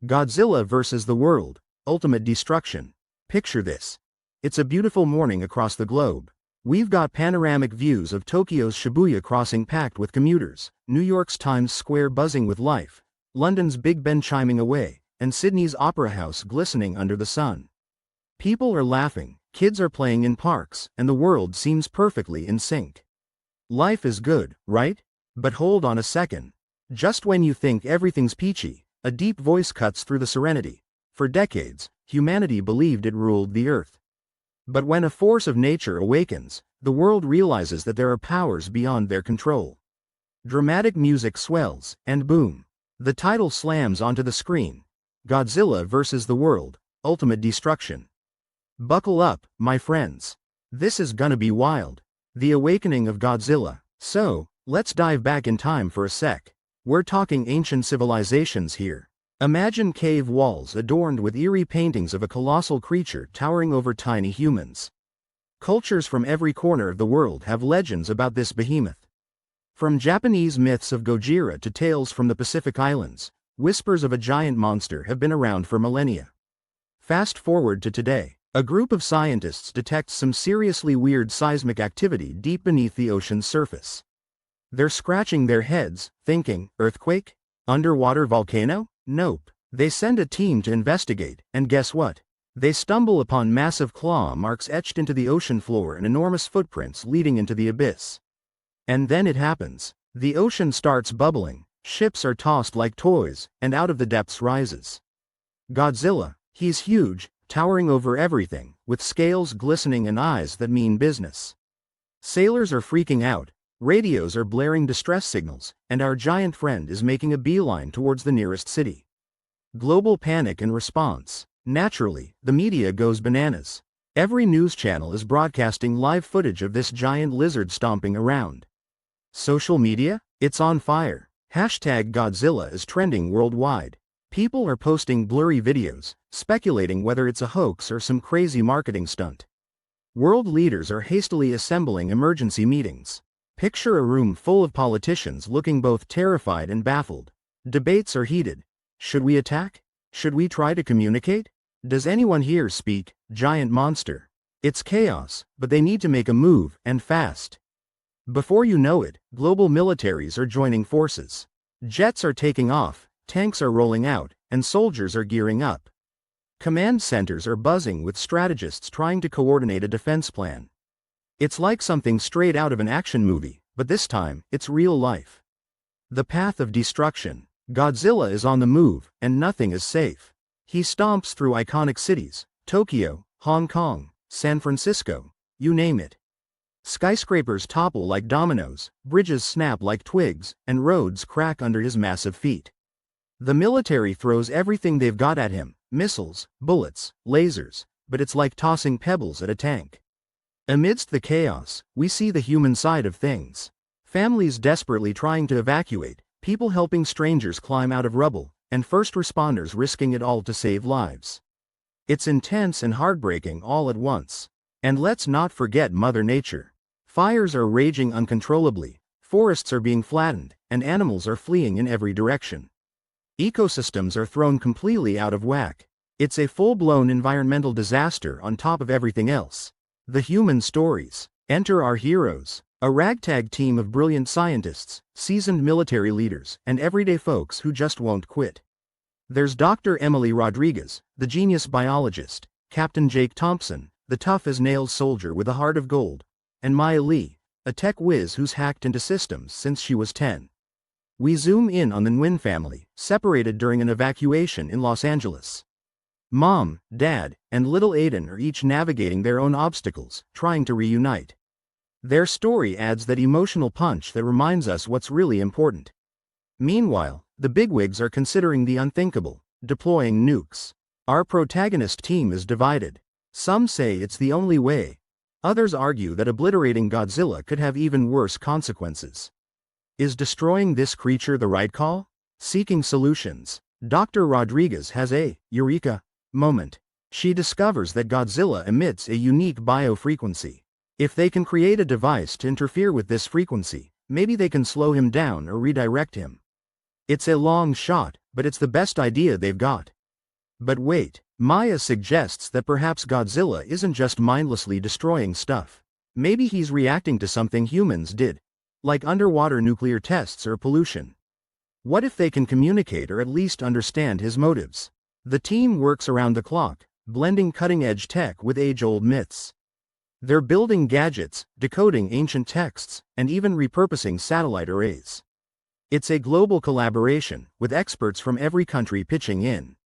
Godzilla versus the world, ultimate destruction. Picture this. It's a beautiful morning across the globe. We've got panoramic views of Tokyo's Shibuya crossing packed with commuters, New York's Times Square buzzing with life, London's Big Ben chiming away, and Sydney's Opera House glistening under the sun. People are laughing, kids are playing in parks, and the world seems perfectly in sync. Life is good, right? But hold on a second. Just when you think everything's peachy, a deep voice cuts through the serenity. For decades, humanity believed it ruled the earth. But when a force of nature awakens, the world realizes that there are powers beyond their control. Dramatic music swells, and boom. The title slams onto the screen. Godzilla versus the world, ultimate destruction. Buckle up, my friends. This is gonna be wild. The awakening of Godzilla. So, let's dive back in time for a sec. We're talking ancient civilizations here. Imagine cave walls adorned with eerie paintings of a colossal creature towering over tiny humans. Cultures from every corner of the world have legends about this behemoth. From Japanese myths of Gojira to tales from the Pacific Islands, whispers of a giant monster have been around for millennia. Fast forward to today, a group of scientists detects some seriously weird seismic activity deep beneath the ocean's surface. They're scratching their heads, thinking, earthquake? Underwater volcano? Nope. They send a team to investigate, and guess what? They stumble upon massive claw marks etched into the ocean floor and enormous footprints leading into the abyss. And then it happens. The ocean starts bubbling, ships are tossed like toys, and out of the depths rises Godzilla. He's huge, towering over everything, with scales glistening and eyes that mean business. Sailors are freaking out. Radios are blaring distress signals, and our giant friend is making a beeline towards the nearest city. Global panic in response. Naturally, the media goes bananas. Every news channel is broadcasting live footage of this giant lizard stomping around. Social media? It's on fire. Hashtag Godzilla is trending worldwide. People are posting blurry videos, speculating whether it's a hoax or some crazy marketing stunt. World leaders are hastily assembling emergency meetings. Picture a room full of politicians looking both terrified and baffled. Debates are heated. Should we attack? Should we try to communicate? Does anyone here speak giant monster? It's chaos, but they need to make a move, and fast. Before you know it, global militaries are joining forces. Jets are taking off, tanks are rolling out, and soldiers are gearing up. Command centers are buzzing with strategists trying to coordinate a defense plan. It's like something straight out of an action movie, but this time, it's real life. The path of destruction. Godzilla is on the move, and nothing is safe. He stomps through iconic cities, Tokyo, Hong Kong, San Francisco, you name it. Skyscrapers topple like dominoes, bridges snap like twigs, and roads crack under his massive feet. The military throws everything they've got at him, missiles, bullets, lasers, but it's like tossing pebbles at a tank. Amidst the chaos, we see the human side of things. Families desperately trying to evacuate, people helping strangers climb out of rubble, and first responders risking it all to save lives. It's intense and heartbreaking all at once. And let's not forget Mother Nature. Fires are raging uncontrollably, forests are being flattened, and animals are fleeing in every direction. Ecosystems are thrown completely out of whack. It's a full-blown environmental disaster on top of everything else. The human stories. Enter our heroes. A ragtag team of brilliant scientists, seasoned military leaders, and everyday folks who just won't quit. There's Dr. Emily Rodriguez, the genius biologist, Captain Jake Thompson, the tough-as-nails soldier with a heart of gold, and Maya Lee, a tech whiz who's hacked into systems since she was 10. We zoom in on the Nguyen family, separated during an evacuation in Los Angeles. Mom, Dad, and little Aiden are each navigating their own obstacles, trying to reunite. Their story adds that emotional punch that reminds us what's really important. Meanwhile, the bigwigs are considering the unthinkable, deploying nukes. Our protagonist team is divided. Some say it's the only way. Others argue that obliterating Godzilla could have even worse consequences. Is destroying this creature the right call? Seeking solutions, Dr. Rodriguez has a eureka moment. She discovers that Godzilla emits a unique biofrequency. If they can create a device to interfere with this frequency, maybe they can slow him down or redirect him. It's a long shot, but it's the best idea they've got. But wait, Maya suggests that perhaps Godzilla isn't just mindlessly destroying stuff. Maybe he's reacting to something humans did, like underwater nuclear tests or pollution. What if they can communicate or at least understand his motives? The team works around the clock, blending cutting-edge tech with age-old myths. They're building gadgets, decoding ancient texts, and even repurposing satellite arrays. It's a global collaboration, with experts from every country pitching in.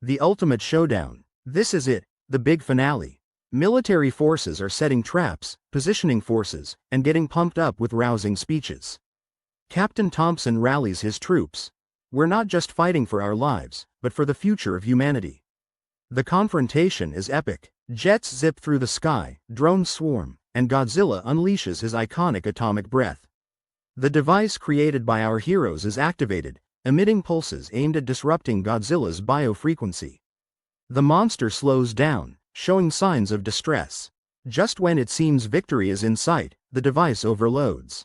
The ultimate showdown. This is it, the big finale. Military forces are setting traps, positioning forces, and getting pumped up with rousing speeches. Captain Thompson rallies his troops. We're not just fighting for our lives, but for the future of humanity. The confrontation is epic. Jets zip through the sky, drones swarm, and Godzilla unleashes his iconic atomic breath. The device created by our heroes is activated, emitting pulses aimed at disrupting Godzilla's biofrequency. The monster slows down, showing signs of distress. Just when it seems victory is in sight, the device overloads.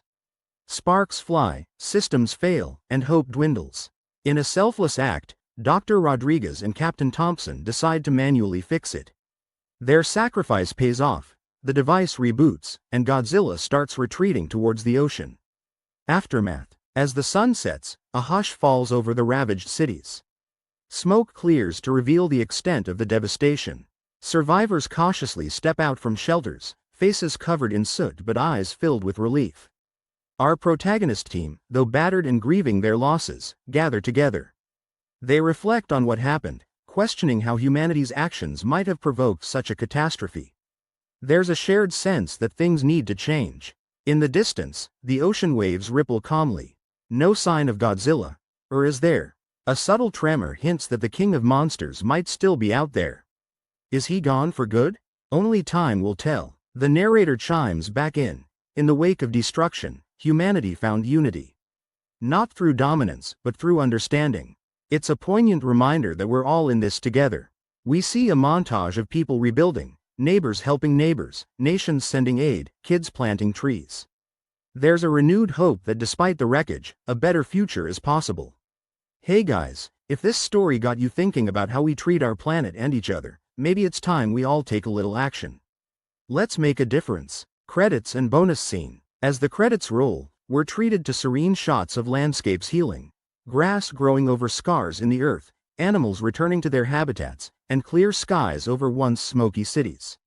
Sparks fly, systems fail, and hope dwindles. In a selfless act, Dr. Rodriguez and Captain Thompson decide to manually fix it. Their sacrifice pays off, the device reboots, and Godzilla starts retreating towards the ocean. Aftermath. As the sun sets, a hush falls over the ravaged cities. Smoke clears to reveal the extent of the devastation. Survivors cautiously step out from shelters, faces covered in soot but eyes filled with relief. Our protagonist team, though battered and grieving their losses, gather together. They reflect on what happened, questioning how humanity's actions might have provoked such a catastrophe. There's a shared sense that things need to change. In the distance, the ocean waves ripple calmly. No sign of Godzilla. Or is there? A subtle tremor hints that the king of monsters might still be out there. Is he gone for good? Only time will tell. The narrator chimes back in. In the wake of destruction, humanity found unity. Not through dominance, but through understanding. It's a poignant reminder that we're all in this together. We see a montage of people rebuilding, neighbors helping neighbors, nations sending aid, kids planting trees. There's a renewed hope that despite the wreckage, a better future is possible. Hey guys, if this story got you thinking about how we treat our planet and each other, maybe it's time we all take a little action. Let's make a difference. Credits and bonus scene. As the credits roll, we're treated to serene shots of landscapes healing. Grass growing over scars in the earth, animals returning to their habitats, and clear skies over once smoky cities.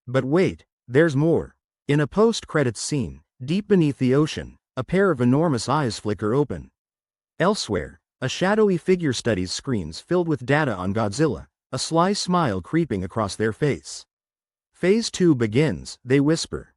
But wait, there's more. In a post-credits scene, deep beneath the ocean, a pair of enormous eyes flicker open. Elsewhere, a shadowy figure studies screens filled with data on Godzilla, a sly smile creeping across their face. Phase 2 begins, they whisper.